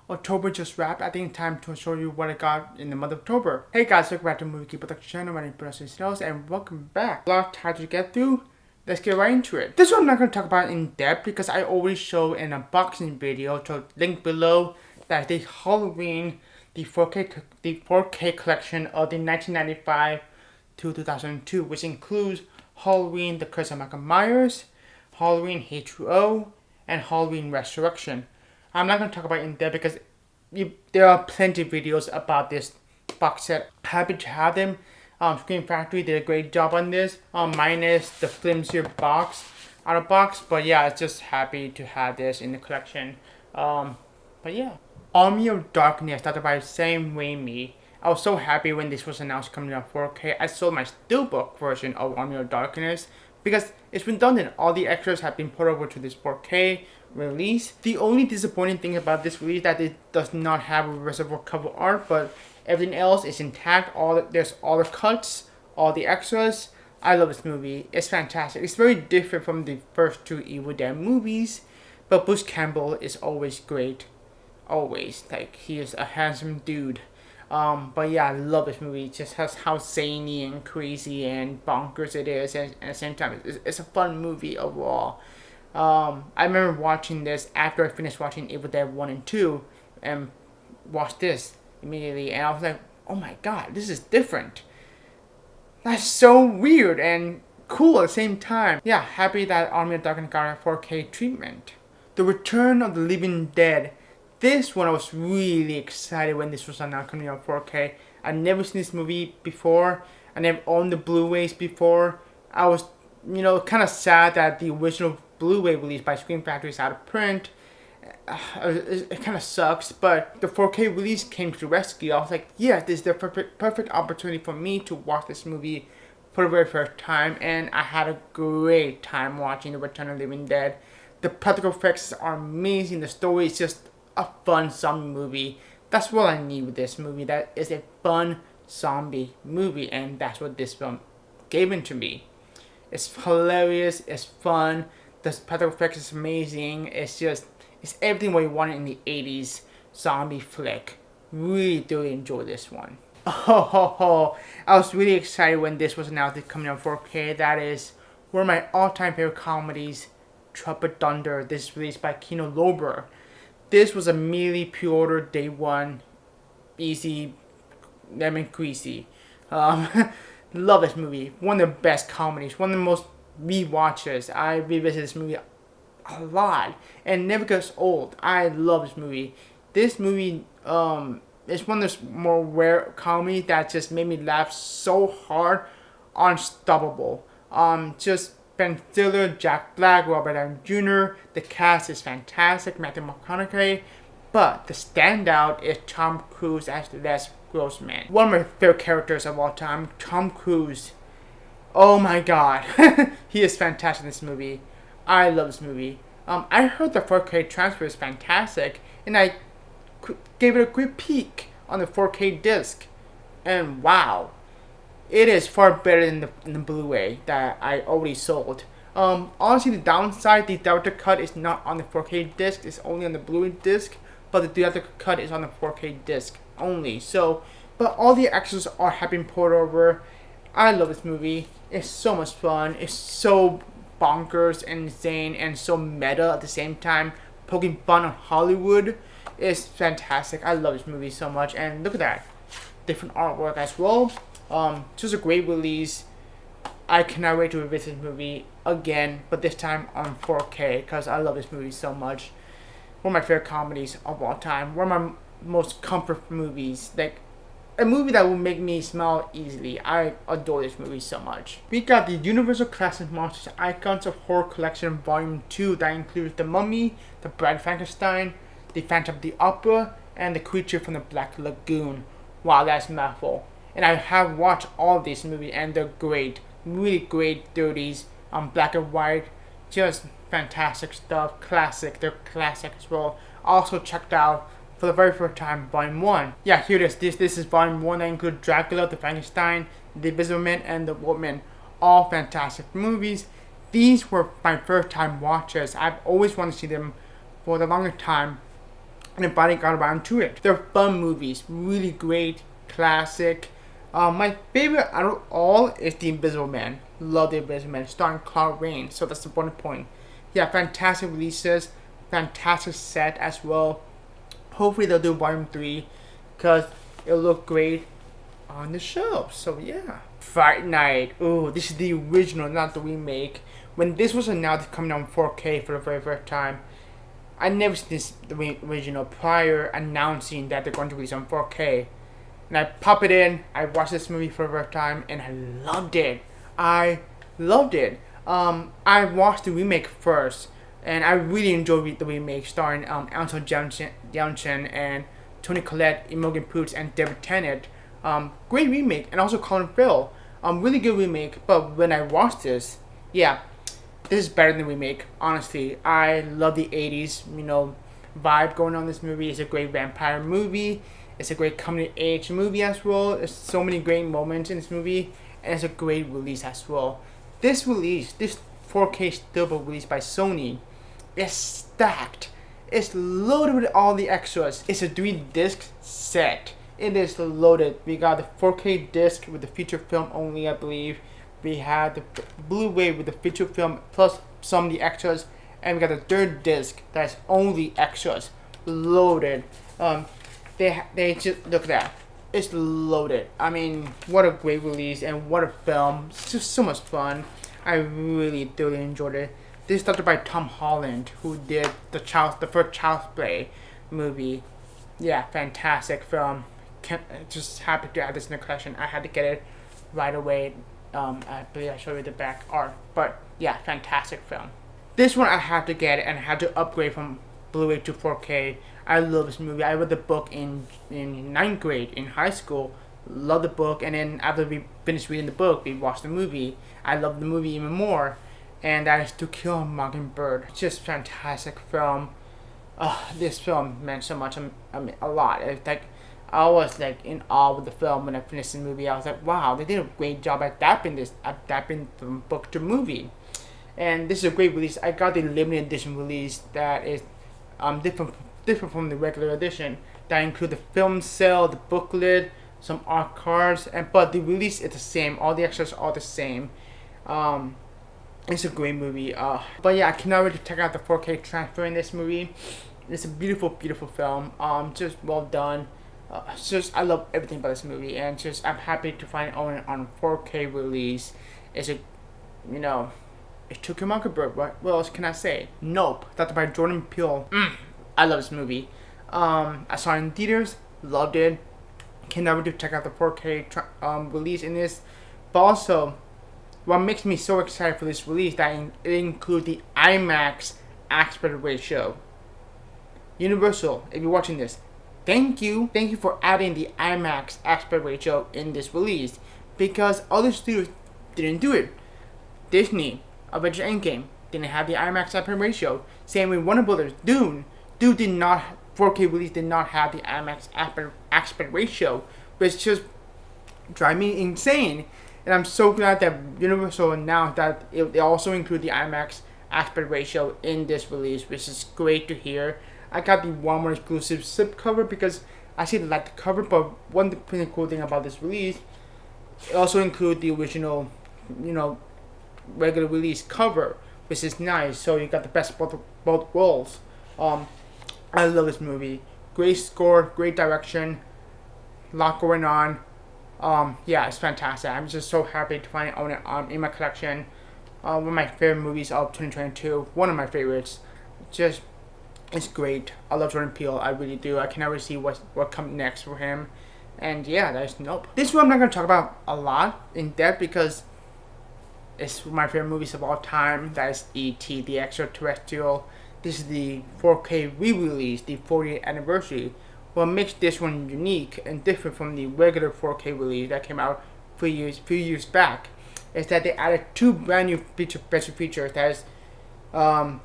October just wrapped. I think it's time to show you what I got in the month of October. Hey guys, welcome back to Movie Geek Production channel. My name is Production Sales and welcome back. A lot of titles to get through. Let's get right into it. This one I'm not going to talk about in depth because I already showed an unboxing video, so link below, that the Halloween, the 4K collection of the 1995 to 2002, which includes Halloween, The Curse of Michael Myers, Halloween H2O, and Halloween Resurrection. I'm not going to talk about it in depth because there are plenty of videos about this box set. Happy to have them. Scream Factory did a great job on this, minus the flimsier box, out of box. But yeah, it's just happy to have this in the collection. But yeah. Army of Darkness, started by Sam Raimi. I was so happy when this was announced coming out 4K. I sold my Steelbook version of Army of Darkness because it's redundant. All the extras have been put over to this 4K release. The only disappointing thing about this release is that it does not have a reservoir cover art, but everything else is intact. There's all the cuts, all the extras. I love this movie. It's fantastic. It's very different from the first two Evil Dead movies, but Bruce Campbell is always great. Always. Like, he is a handsome dude. But yeah, I love this movie. It just has how zany and crazy and bonkers it is, and at the same time, it's a fun movie overall. I remember watching this after I finished watching Evil Dead 1 and 2, and watched this immediately, and I was like, oh my god, this is different. That's so weird and cool at the same time. Yeah, happy that Army of Darkness got a 4K treatment. The Return of the Living Dead. This one I was really excited when this was announced coming out 4K. I'd never seen this movie before. I never owned the Blu-rays before. I was, kind of sad that the original Blu-ray release by Scream Factory is out of print. It kind of sucks, but the 4K release came to the rescue. I was like, yeah, this is the perfect opportunity for me to watch this movie for the very first time, and I had a great time watching The Return of the Living Dead. The practical effects are amazing. The story is just a fun zombie movie. That's what I need with this movie. That is a fun zombie movie, and that's what this film gave it to me. It's hilarious. It's fun. The practical effects is amazing. It's everything what you wanted in the 80s zombie flick. Really thoroughly enjoyed this one. Oh, I was really excited when this was announced coming out 4K. That is one of my all-time favorite comedies, Tropic Thunder. This is released by Kino Lorber. This was immediately pre-ordered day one. Easy, lemon greasy. Love this movie. One of the best comedies. One of the most rewatches. I revisit this movie a lot and it never gets old. I love this movie. This movie is one of those more rare comedies that just made me laugh so hard. Unstoppable. Just Ben Stiller, Jack Black, Robert Downey Jr. The cast is fantastic. Matthew McConaughey. But the standout is Tom Cruise as Les Grossman. One of my favorite characters of all time. Tom Cruise. Oh my god. He is fantastic in this movie. I love this movie. I heard the 4K transfer is fantastic, and I gave it a quick peek on the 4K disc, and wow, it is far better than the Blu-ray that I already sold. Honestly, the downside, the director cut is not on the 4K disc; it's only on the Blu-ray disc. But the director cut is on the 4K disc only. So, but all the extras have been poured over. I love this movie. It's so much fun. It's so bonkers and insane and so meta at the same time, poking fun on Hollywood. Is fantastic. I love this movie so much, and look at that, different artwork as well. Just a great release. I cannot wait to revisit this movie again, but this time on 4K because I love this movie so much. One of my favorite comedies of all time. One of my most comfort movies. Like a movie that will make me smile easily. I adore this movie so much. We got the Universal Classic Monsters Icons of Horror Collection Volume 2 that includes The Mummy, The Bride Frankenstein, The Phantom of the Opera, and The Creature from the Black Lagoon. Wow, that's a mouthful. And I have watched all of these movies and they're great. Really great 30s, black and white. Just fantastic stuff. Classic. They're classic as well. Also checked out for the very first time, Volume 1. Yeah, here it is. This is Volume 1 that includes Dracula, The Frankenstein, The Invisible Man, and The Wolfman. All fantastic movies. These were my first time watches. I've always wanted to see them for the longer time. and then finally got around to it. They're fun movies, really great, classic. My favorite out of all is The Invisible Man. Love The Invisible Man, starring Clark Rain. So that's the one point. Yeah, fantastic releases, fantastic set as well. Hopefully they'll do Volume 3 because it'll look great on the shelf. So yeah. Fright Night. Ooh, this is the original, not the remake. When this was announced coming out in 4K for the very first time, I never seen this the original prior announcing that they're going to release on 4K. And I pop it in, I watched this movie for the first time, and I loved it. I loved it. I watched the remake first, and I really enjoyed the remake, starring Anton Yelchin and Toni Collette, Imogen Poots, and David Tennant. Great remake, and also Colin Farrell. Really good remake. But when I watched this, yeah, this is better than the remake. Honestly, I love the '80s, vibe going on in this movie. It's a great vampire movie. It's a great coming of age movie as well. There's so many great moments in this movie, and it's a great release as well. This 4K steelbook release by Sony, is stacked. It's loaded with all the extras. It's a 3-disc set. It is loaded. We got the 4K disc with the feature film only, I believe. We had the Blu-ray with the feature film plus some of the extras, and we got the third disc that's only extras loaded. They just look at that. It's loaded. I mean, what a great release and what a film. It's just so much fun. I really enjoyed it. This is directed by Tom Holland, who did the first Child's Play movie. Yeah, fantastic film. Just happy to add this in the collection. I had to get it right away. I believe I showed you the back art. But yeah, fantastic film. This one I had to get, and I had to upgrade from Blu-ray to 4K. I love this movie. I read the book in 9th grade in high school. Love the book, and then after we finished reading the book, we watched the movie. I love the movie even more, and that is To Kill a Mockingbird. Just fantastic film. This film meant so much. I mean, a lot. It's like I was like in awe with the film when I finished the movie. I was like, wow, they did a great job adapting the book to movie. And this is a great release. I got the limited edition release that is different from the regular edition. That include the film cell, the booklet, some art cards, but the release is the same. All the extras are the same. It's a great movie. But yeah, I cannot really check out the 4K transfer in this movie. It's a beautiful film. Just well done. I love everything about this movie, and I'm happy to find it on 4K release. It took a Mockingbird. What else can I say? Nope. That's by Jordan Peele. I love this movie. I saw it in theaters. Loved it. Cannot wait to check out the 4K release in this. But also, what makes me so excited for this release that it includes the IMAX aspect ratio. Universal, if you're watching this, thank you for adding the IMAX aspect ratio in this release, because other studios didn't do it. Disney, Avengers Endgame, didn't have the IMAX aspect ratio. Same with Warner Brothers, Dune did not. 4K release did not have the IMAX aspect ratio, which just drive me insane. And I'm so glad that Universal announced that they also include the IMAX aspect ratio in this release, which is great to hear. I got the Walmart exclusive slipcover because I actually like the cover, but one pretty cool thing about this release, it also includes the original, regular release cover, which is nice. So you got the best of both worlds. I love this movie. Great score, great direction, a lot going on. Yeah, it's fantastic. I'm just so happy to finally own it in my collection. One of my favorite movies of 2022. One of my favorites. It's great. I love Jordan Peele. I really do. I can never see what comes next for him. And yeah, that's Nope. This one I'm not going to talk about a lot in depth because it's my favorite movies of all time. That is E.T. the Extraterrestrial. This is the 4K re-release, the 40th anniversary. What makes this one unique and different from the regular 4K release that came out few years back is that they added 2 brand new special features that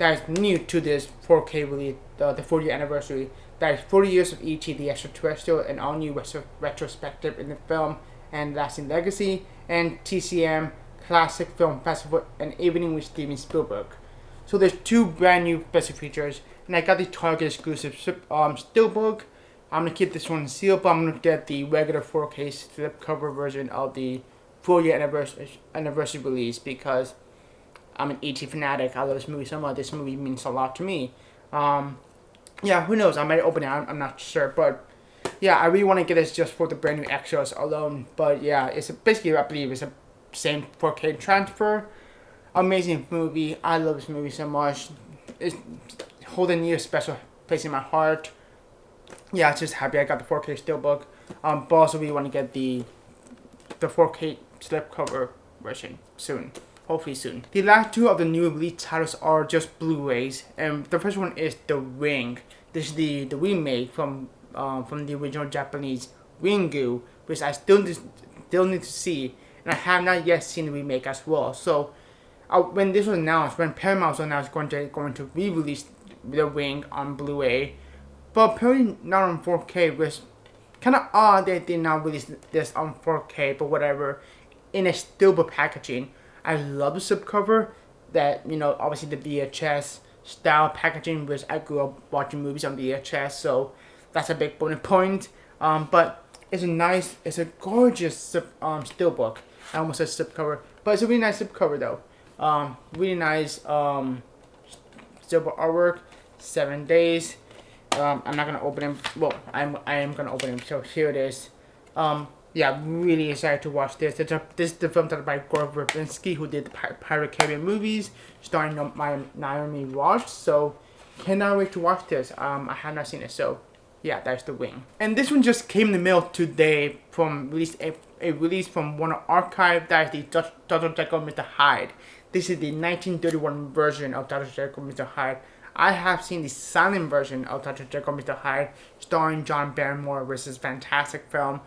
is new to this 4K release, the 40th anniversary. That is 40 years of E.T. the Extraterrestrial, an all-new retrospective in the film and lasting legacy, and TCM Classic Film Festival, an evening with Steven Spielberg. So there's two brand new special features, and I got the Target exclusive steelbook. I'm gonna keep this one sealed, but I'm gonna get the regular 4K slipcover version of the 4-year anniversary release because I'm an ET fanatic. I love this movie so much. This movie means a lot to me. Yeah, who knows? I might open it. I'm not sure, but yeah, I really want to get this just for the brand new extras alone. But yeah, it's basically, I believe it's a same 4K transfer. Amazing movie. I love this movie so much. It's holding a special place in my heart. Yeah, just happy I got the 4K steelbook. But also we want to get the 4K slipcover version soon. Hopefully soon. The last two of the new release titles are just Blu-rays, and the first one is The Ring. This is the remake from the original Japanese Ringu, which I still need to see, and I have not yet seen the remake as well. So when this was announced, when Paramount was announced going to re-release The Ring on Blu-ray, but apparently not on 4K, which kind of odd they did not release this on 4K, but whatever, in a steelbook packaging. I love the slipcover, that, obviously the VHS style packaging, which I grew up watching movies on VHS, so that's a big bonus point. But it's a gorgeous steelbook. I almost said slipcover, but it's a really nice slipcover though. Really nice steelbook artwork. 7 days. I'm not gonna open them. Well, I am gonna open them. So here it is. Yeah, really excited to watch this. This is the film directed by Gore Verbinski, who did the Pirate Caribbean movies, starring Naomi Watts. So cannot wait to watch this. I have not seen it, so yeah, that's The Ring. And this one just came in the mail today from a release from Warner Archive. That is the Dr. Jekyll and Mr. Hyde. This is the 1931 version of Dr. Jekyll and Mr. Hyde. I have seen the silent version of Dr. Jekyll and Mr. Hyde, starring John Barrymore, which is a fantastic film.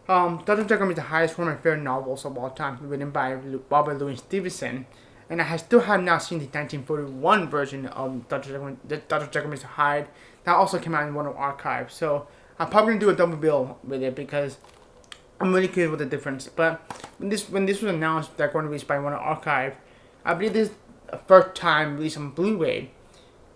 Dr. Jekyll and Mr. Hyde is one of my favorite novels of all time, written by Robert Louis Stevenson. And I still have not seen the 1941 version of Dr. Jekyll and Mr. Hyde. That also came out in Warner Archive. So I'm probably going to do a double bill with it because I'm really curious with the difference. But when this was announced that going to be released by Warner Archive, I believe this is the first time released on Blu-ray.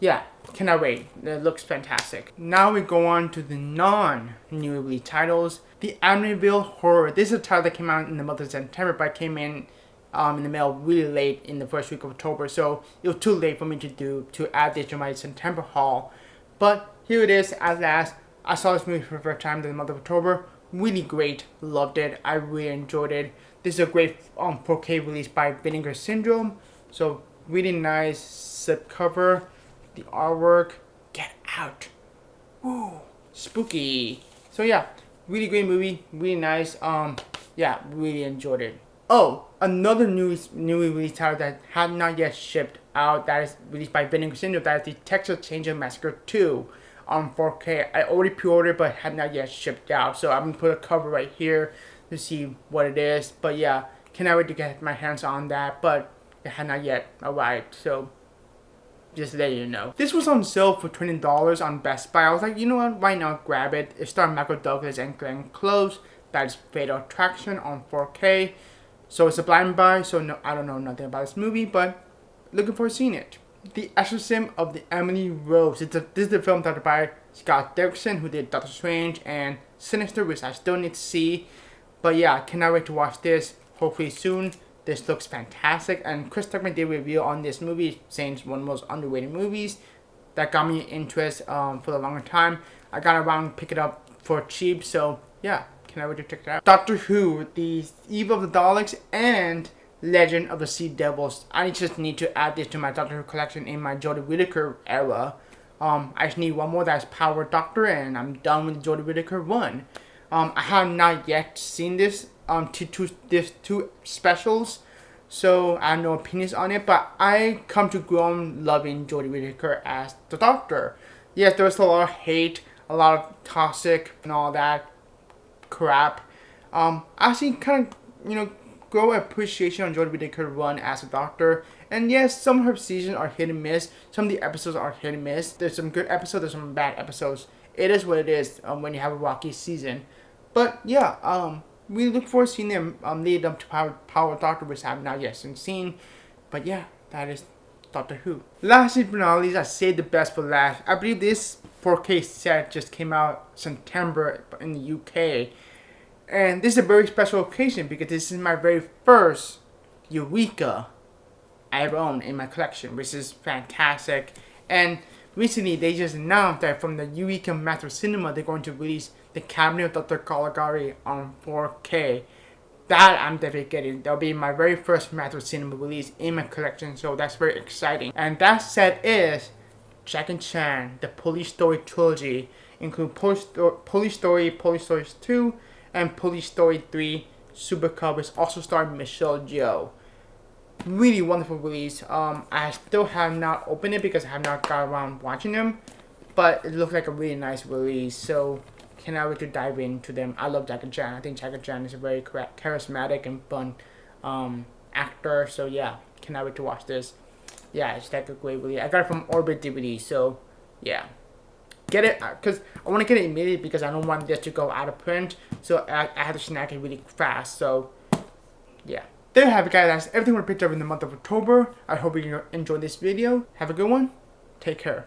Yeah, cannot wait. It looks fantastic. Now we go on to the non-new release titles. The Amityville Horror. This is a title that came out in the month of September, but came in the mail really late in the first week of October. So it was too late for me to add this to my September haul. But here it is at last. I saw this movie for the first time in the month of October. Really great. Loved it. I really enjoyed it. This is a great 4K release by Vinegar Syndrome. So really nice slipcover. The artwork, get out. Woo, spooky. So yeah, really great movie, really nice. Yeah, really enjoyed it. Oh, another new release title that had not yet shipped out, that is released by Vinegar Syndrome, that is the Texas Chainsaw Massacre 2 on 4K. I already pre-ordered, but had not yet shipped out. So I'm gonna put a cover right here to see what it is. But yeah, cannot wait to get my hands on that, but it had not yet arrived. So just to let you know. This was on sale for $20 on Best Buy. I was like, you know what, why not grab it? It starred Michael Douglas and Glenn Close. That is Fatal Attraction on 4K. So it's a blind buy, so no, I don't know nothing about this movie, but looking forward to seeing it. The Exorcism of the Emily Rose. This is the film directed by Scott Derrickson, who did Doctor Strange and Sinister, which I still need to see. But yeah, cannot wait to watch this, hopefully soon. This looks fantastic, and Chris Tuckman did a review on this movie, saying it's one of the most underrated movies. That got me interest for a longer time. I got around to pick it up for cheap, so yeah, cannot wait to check it out. Doctor Who, The Eve of the Daleks, and Legend of the Sea Devils. I just need to add this to my Doctor Who collection in my Jodie Whittaker era. I just need one more, that's Power Doctor, and I'm done with the Jodie Whittaker one. I have not yet seen this two specials, so I have no opinions on it, but I come to grow loving Jodie Whittaker as the Doctor. Yes, there was a lot of hate, a lot of toxic and all that crap. I actually kind of, grow appreciation on Jodie Whittaker run as a Doctor. And yes, some of her seasons are hit and miss. Some of the episodes are hit and miss. There's some good episodes, there's some bad episodes. It is what it is when you have a rocky season. But yeah, we look forward to seeing them lead up to Power Doctor, which I have not yet seen. But yeah, that is Doctor Who. Lastly but not least, I saved the best for last. I believe this 4K set just came out September in the UK. And this is a very special occasion because this is my very first Eureka I ever owned in my collection, which is fantastic. And recently they just announced that from the Eureka Master Cinema they're going to release the Cabinet of Dr. Caligari on 4K. That I'm definitely getting. That'll be my very first Master Cinema release in my collection, so that's very exciting. And that set is Jackie Chan, the Police Story trilogy, include Police Story 2, and Police Story 3 Super Cub, which also starred Michelle Yeoh. Really wonderful release. I still have not opened it because I have not got around watching them, but it looks like a really nice release, so cannot wait to dive into them. I love Jackie Chan. I think Jackie Chan is a very charismatic and fun actor, so yeah, cannot wait to watch this. Yeah, it's like a great release. I got it from Orbit DVD, so yeah. Get it, because I want to get it immediately because I don't want this to go out of print, so I have to snack it really fast, so yeah. There you have it, guys. That's everything we picked up in the month of October. I hope you enjoyed this video. Have a good one. Take care.